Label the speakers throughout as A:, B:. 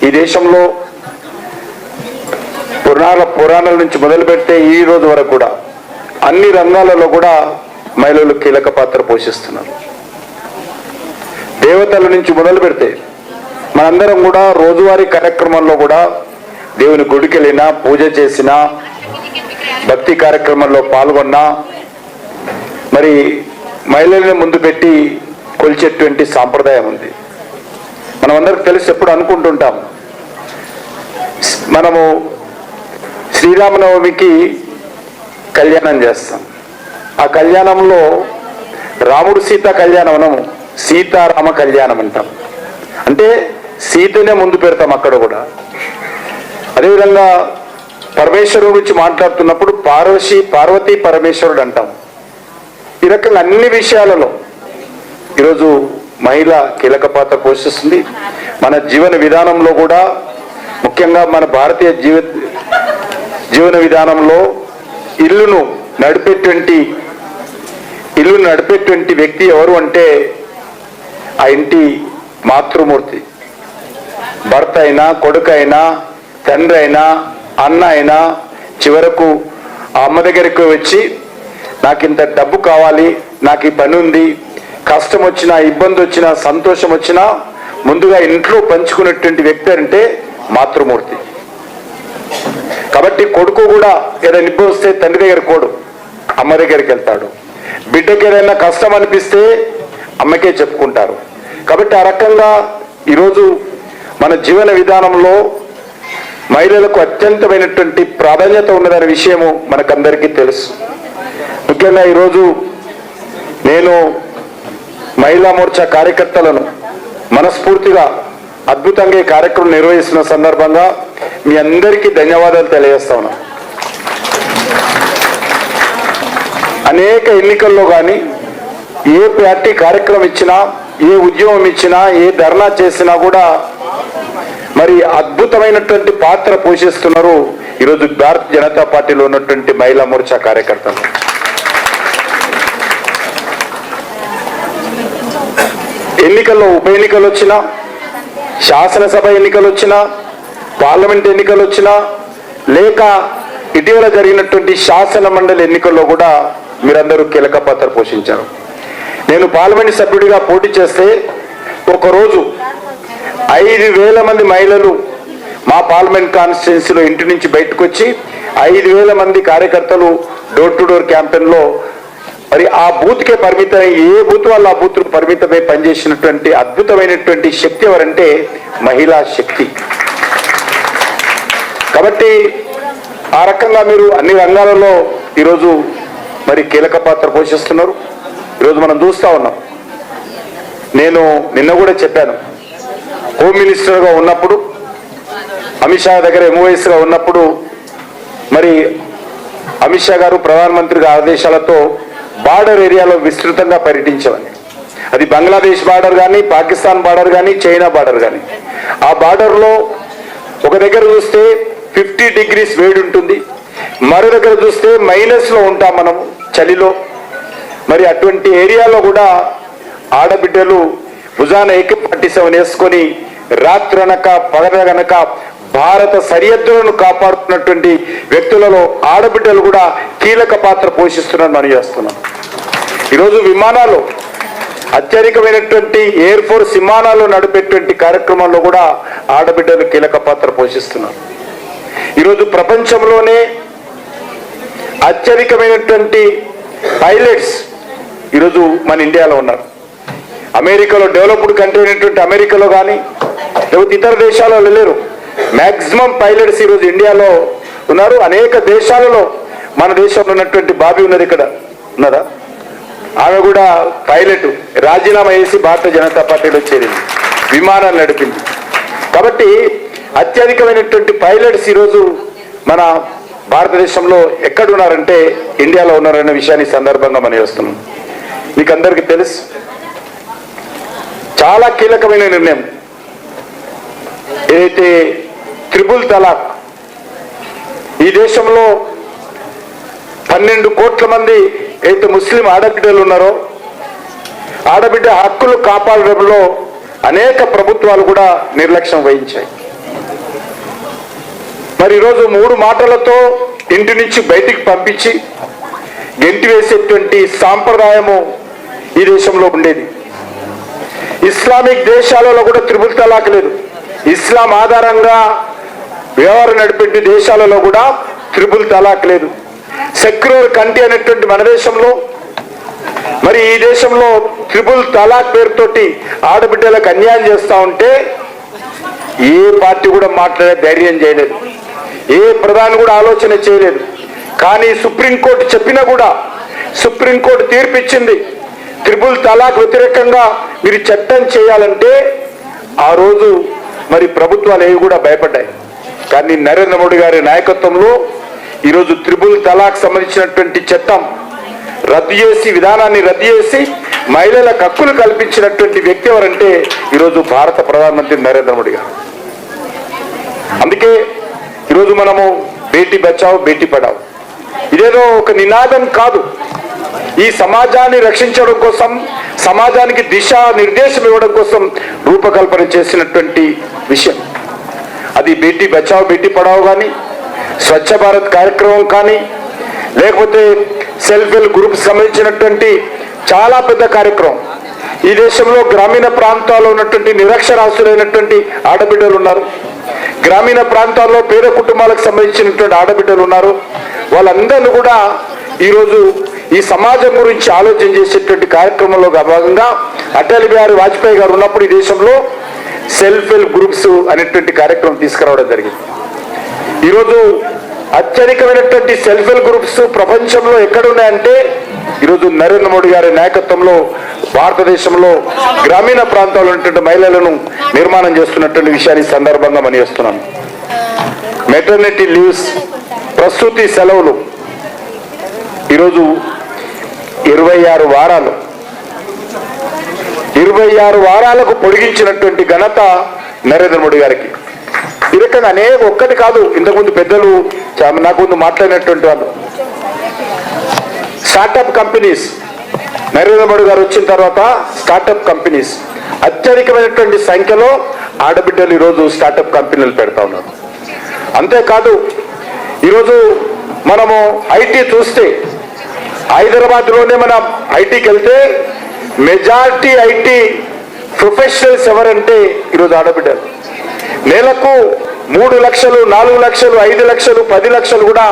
A: ఈ దేశంలో పురాణాల నుంచి మొదలు పెడితే ఈ రోజు వరకు కూడా అన్ని రంగాలలో కూడా మహిళలు కీలక పాత్ర పోషిస్తున్నారు. దేవతల నుంచి మొదలు పెడితే మనందరం కూడా రోజువారీ కార్యక్రమంలో కూడా దేవుని గుడికి వెళ్ళినా, పూజ చేసినా, భక్తి కార్యక్రమంలో పాల్గొన్నా మరి మహిళల్ని ముందు పెట్టి కొలిచేటువంటి సాంప్రదాయం ఉంది. మనం అందరికి తెలిసి ఎప్పుడు అనుకుంటుంటాం, మనము శ్రీరామనవమికి కళ్యాణం చేస్తాం. ఆ కళ్యాణంలో రాముడు సీత కళ్యాణం అనము, సీతారామ కళ్యాణం అంటాం. అంటే సీతనే ముందు పెడతాం అక్కడ కూడా. అదేవిధంగా పరమేశ్వరుడు గురించి మాట్లాడుతున్నప్పుడు పార్వతీ పరమేశ్వరుడు అంటాం. ఈ రకంగా అన్ని విషయాలలో ఈరోజు మహిళ కీలక పాత్ర పోషిస్తుంది. మన జీవన విధానంలో కూడా, ముఖ్యంగా మన భారతీయ జీవన విధానంలో ఇల్లును నడిపేటువంటి వ్యక్తి ఎవరు అంటే ఆ ఇంటి మాతృమూర్తి. భర్త అయినా, కొడుకు అయినా, తండ్రి అయినా, అన్న అయినా చివరకు ఆ అమ్మ దగ్గరికి వచ్చి నాకు ఇంత డబ్బు కావాలి, నాకు ఈ పని ఉంది, కష్టం వచ్చినా, ఇబ్బంది వచ్చినా, సంతోషం వచ్చినా ముందుగా ఇంట్లో పంచుకునేటువంటి వ్యక్తి అంటే మాతృమూర్తి. కాబట్టి కొడుకు కూడా ఏదైనా ఇబ్బంది వస్తే తండ్రి దగ్గర కోడు, అమ్మ దగ్గరికి వెళ్తాడు. బిడ్డకి ఏదైనా కష్టం అనిపిస్తే అమ్మకే చెప్పుకుంటారు. కాబట్టి ఆ రకంగా ఈరోజు మన జీవన విధానంలో మహిళలకు అత్యంతమైనటువంటి ప్రాధాన్యత ఉన్నదనే విషయము మనకందరికీ తెలుసు. ముఖ్యంగా ఈరోజు నేను మహిళా మోర్చా కార్యకర్తలను మనస్ఫూర్తిగా అద్భుతంగా ఈ కార్యక్రమం నిర్వహిస్తున్న సందర్భంగా మీ అందరికీ ధన్యవాదాలు తెలియజేస్తా ఉన్నా. అనేక ఎన్నికల్లో కానీ ఏ పార్టీ కార్యక్రమం ఇచ్చినా, ఏ ఉద్యమం ఇచ్చినా, ఏ ధర్నా చేసినా కూడా మరి అద్భుతమైనటువంటి పాత్ర పోషిస్తున్నారు ఈరోజు భారతీయ జనతా పార్టీలో ఉన్నటువంటి మహిళా మోర్చా కార్యకర్తలు. ఎన్నికల్లో ఉప ఎన్నికలు వచ్చినా, శాసనసభ ఎన్నికలు వచ్చినా, పార్లమెంట్ ఎన్నికలు వచ్చినా, లేక ఇటీవల జరిగినటువంటి శాసన మండలి ఎన్నికల్లో కూడా మీరందరూ కీలక పాత్ర పోషించారు. నేను పార్లమెంట్ సభ్యుడిగా పోటీ చేస్తే ఒకరోజు 5,000 మంది మహిళలు మా పార్లమెంట్ కాన్స్టిట్యున్సీలో ఇంటి నుంచి బయటకు వచ్చి 5,000 మంది కార్యకర్తలు డోర్ టు డోర్ క్యాంపెయిన్లో మరి ఆ బూత్కే పరిమితమై, ఏ బూత్ వల్ల ఆ బూత్కు పరిమితమై పనిచేసినటువంటి అద్భుతమైనటువంటి శక్తి ఎవరంటే మహిళా శక్తి. కాబట్టి ఆ రకంగా మీరు అన్ని రంగాలలో ఈరోజు మరి కీలక పాత్ర పోషిస్తున్నారు. ఈరోజు మనం చూస్తూ ఉన్నాం. నేను నిన్న కూడా చెప్పాను, హోమ్ మినిస్టర్గా ఉన్నప్పుడు, అమిత్ షా దగ్గర MOSగా ఉన్నప్పుడు మరి అమిత్ షా గారు ప్రధానమంత్రిగా ఆదేశాలతో బార్డర్ ఏరియాలో విస్తృతంగా పర్యటించామని. అది బంగ్లాదేశ్ బార్డర్ కానీ, పాకిస్తాన్ బార్డర్ కానీ, చైనా బార్డర్ కానీ. ఆ బార్డర్లో ఒక దగ్గర చూస్తే 50 degrees వేడి ఉంటుంది, మరో దగ్గర చూస్తే మైనస్లో ఉంటాం మనం చలిలో. మరి అటువంటి ఏరియాలో కూడా ఆడబిడ్డలు భుజాన AK-47 వేసుకొని రాత్రనక పగలనక భారత సరిహద్దులను కాపాడుతున్నటువంటి వ్యక్తులలో ఆడబిడ్డలు కూడా కీలక పాత్ర పోషిస్తున్నారని మనం చేస్తున్నాం. ఈరోజు విమానాలు, అత్యధికమైనటువంటి ఎయిర్ ఫోర్స్ విమానాలు నడిపేటువంటి కార్యక్రమాల్లో కూడా ఆడబిడ్డలు కీలక పాత్ర పోషిస్తున్నారు. ఈరోజు ప్రపంచంలోనే అత్యధికమైనటువంటి పైలట్స్ ఈరోజు మన ఇండియాలో ఉన్నారు. అమెరికాలో, డెవలప్డ్ కంట్రీ అయినటువంటి అమెరికాలో కానీ లేకపోతే ఇతర దేశాలలో లేరు. మ్యాక్సిమం పైలట్స్ ఈరోజు ఇండియాలో ఉన్నారు. అనేక దేశాలలో మన దేశంలో ఉన్నటువంటి బాబీ ఉన్నది, ఇక్కడ ఉన్నదా, ఆమె కూడా పైలట్, రాజీనామా చేసి భారతీయ జనతా పార్టీలో చేరింది, విమానాలు నడిపింది. కాబట్టి అత్యధికమైనటువంటి పైలట్స్ ఈరోజు మన భారతదేశంలో ఎక్కడున్నారంటే ఇండియాలో ఉన్నారనే విషయాన్ని సందర్భంగా మనం చేస్తున్నాం. మీకు అందరికీ తెలుసు, చాలా కీలకమైన నిర్ణయం ఏదైతే త్రిపుల్ తలాక్, ఈ దేశంలో 12 కోట్ల మంది అయితే ముస్లిం ఆడబిడ్డలు ఉన్నారో ఆడబిడ్డ హక్కులు కాపాడడంలో అనేక ప్రభుత్వాలు కూడా నిర్లక్ష్యం వహించాయి. మరి ఈరోజు 3 మాటలతో ఇంటి నుంచి బయటికి పంపించి గెంటి వేసేటువంటి సాంప్రదాయము ఈ దేశంలో ఉండేది. ఇస్లామిక్ దేశాలలో కూడా త్రిపుల్ తలాక్ లేదు. ఇస్లాం ఆధారంగా వ్యవహారం నడిపే దేశాలలో కూడా త్రిపుల్ తలాక్ లేదు. సెక్యులర్ కంట్రీ అనేటువంటి మన దేశంలో, మరి ఈ దేశంలో త్రిపుల్ తలాక్ పేరుతోటి ఆడబిడ్డలకు అన్యాయం చేస్తూ ఉంటే ఏ పార్టీ కూడా మాట్లాడే ధైర్యం చేయలేదు, ఏ ప్రధాని కూడా ఆలోచన చేయలేదు. కానీ సుప్రీంకోర్టు చెప్పినా కూడా, సుప్రీంకోర్టు తీర్పిచ్చింది త్రిపుల్ తలాక్ వ్యతిరేకంగా మీరు చట్టం చేయాలంటే ఆ రోజు మరి ప్రభుత్వాలు ఏవి కూడా భయపడ్డాయి. కానీ నరేంద్ర మోడీ గారి నాయకత్వంలో ఈరోజు త్రిపుల్ తలాక్ సంబంధించినటువంటి చట్టం రద్దు చేసి, విధానాన్ని రద్దు చేసి మహిళలకు హక్కులు కల్పించినటువంటి వ్యక్తి ఎవరంటే ఈరోజు భారత ప్రధానమంత్రి నరేంద్ర మోడీ గారు. అందుకే ఈరోజు మనము బేటీ బచావో బేటీ పడావో ఇదేదో ఒక నినాదం కాదు, ఈ సమాజాన్ని రక్షించడం కోసం, సమాజానికి దిశా నిర్దేశం ఇవ్వడం కోసం రూపకల్పన చేసినటువంటి విషయం. అది బేటీ బచావో బేటీ పడావో కానీ, స్వచ్ఛ భారత్ కార్యక్రమం కానీ, లేకపోతే సెల్ఫ్ హెల్ప్ గ్రూప్ సంబంధించినటువంటి చాలా పెద్ద కార్యక్రమం. ఈ దేశంలో గ్రామీణ ప్రాంతాల్లో ఉన్నటువంటి నిరక్షరాస్యులైనటువంటి ఆడబిడ్డలు ఉన్నారు, గ్రామీణ ప్రాంతాల్లో పేద కుటుంబాలకు సంబంధించినటువంటి ఆడబిడ్డలు ఉన్నారు. వాళ్ళందరినీ కూడా ఈరోజు ఈ సమాజం గురించి ఆలోచన చేసేటువంటి కార్యక్రమంలో భాగంగా అటల్ బిహారీ వాజ్పేయి గారు ఉన్నప్పుడు ఈ దేశంలో సెల్ఫ్ హెల్ప్ గ్రూప్స్ అనేటువంటి కార్యక్రమం తీసుకురావడం జరిగింది. ఈరోజు అత్యధికమైనటువంటి సెల్ఫ్ హెల్ప్ గ్రూప్స్ ప్రపంచంలో ఎక్కడున్నాయంటే ఈరోజు నరేంద్ర మోడీ గారి నాయకత్వంలో భారతదేశంలో గ్రామీణ ప్రాంతాల్లో ఉన్నటువంటి మహిళలను నిర్మాణం చేస్తున్నటువంటి విషయాన్ని సందర్భంగా మనం చేస్తున్నాను. మెటర్నిటీ లీవ్స్, ప్రసూతి సెలవులు ఈరోజు 26 వారాలు, 26 వారాలకు పొడిగించినటువంటి ఘనత నరేంద్ర మోడీ గారికి. ఈ రకంగా అనేక, ఒక్కటి కాదు, ఇంతకుముందు పెద్దలు నాకు ముందు మాట్లాడినటువంటి వాళ్ళు, స్టార్టప్ కంపెనీస్, నరేంద్ర మోడీ గారు వచ్చిన తర్వాత స్టార్టప్ కంపెనీస్ అత్యధికమైనటువంటి సంఖ్యలో ఆడబిడ్డలు ఈరోజు స్టార్టప్ కంపెనీలు పెడతా ఉన్నారు. అంతేకాదు ఈరోజు మనము ఐటీ చూస్తే హైదరాబాద్లోనే మనం ఐటీకి వెళ్తే మెజారిటీ ఐటీ ప్రొఫెషనల్స్ ఎవరంటే ఈరోజు ఆడబిడ్డలు. నెలకు 3 లక్షలు, 4 లక్షలు, 5 లక్షలు, 10 లక్షలు కూడా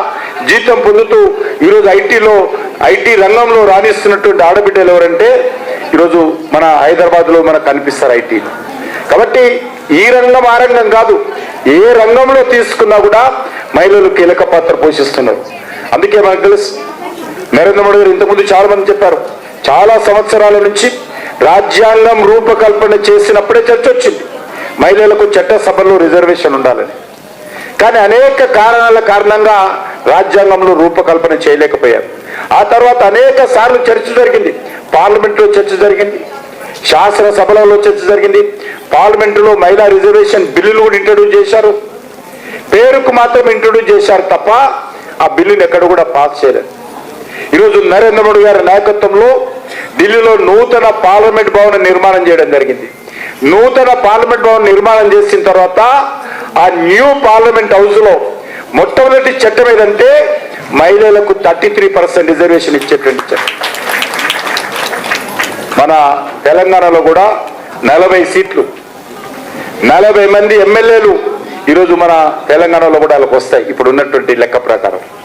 A: జీతం పొందుతూ ఈరోజు ఐటీ రంగంలో రాణిస్తున్నటువంటి ఆడబిడ్డలు ఎవరంటే ఈరోజు మన హైదరాబాద్లో మనకు కనిపిస్తారు ఐటీ. కాబట్టి ఈ రంగం ఆ రంగం కాదు, ఏ రంగంలో తీసుకున్నా కూడా మహిళలు కీలక పాత్ర పోషిస్తున్నారు. అందుకే మనకు తెలుసు నరేంద్ర మోడీ గారు ఇంతకుముందు చాలా మంది చెప్పారు, చాలా సంవత్సరాల నుంచి రాజ్యాంగం రూపకల్పన చేసినప్పుడే చర్చ వచ్చింది మహిళలకు చట్టసభలో రిజర్వేషన్ ఉండాలని. కానీ అనేక కారణాల కారణంగా రాజ్యాంగంలో రూపకల్పన చేయలేకపోయారు. ఆ తర్వాత అనేక సార్లు చర్చ జరిగింది, పార్లమెంట్లో చర్చ జరిగింది, శాసనసభలలో చర్చ జరిగింది, పార్లమెంటులో మహిళా రిజర్వేషన్ బిల్లులు కూడా ఇంట్రడ్యూస్ చేశారు. పేరుకు మాత్రం ఇంట్రడ్యూస్ చేశారు తప్ప ఆ బిల్లుని ఎక్కడ కూడా పాస్ చేయలేదు. ఈరోజు నరేంద్ర మోడీ గారి నాయకత్వంలో ఢిల్లీలో నూతన పార్లమెంట్ భవన నిర్మాణం చేయడం జరిగింది. నూతన పార్లమెంట్ భవన్ నిర్మాణం చేసిన తర్వాత ఆ న్యూ పార్లమెంట్ హౌస్ లో మొట్టమొదటి చట్టం ఏదంటే మహిళలకు 33% రిజర్వేషన్ ఇచ్చేటువంటి చట్టం. మన తెలంగాణలో కూడా 40 సీట్లు, 40 మంది ఎమ్మెల్యేలు ఈరోజు మన తెలంగాణలో కూడా వాళ్ళకి వస్తాయి ఇప్పుడు ఉన్నటువంటి లెక్క ప్రకారం.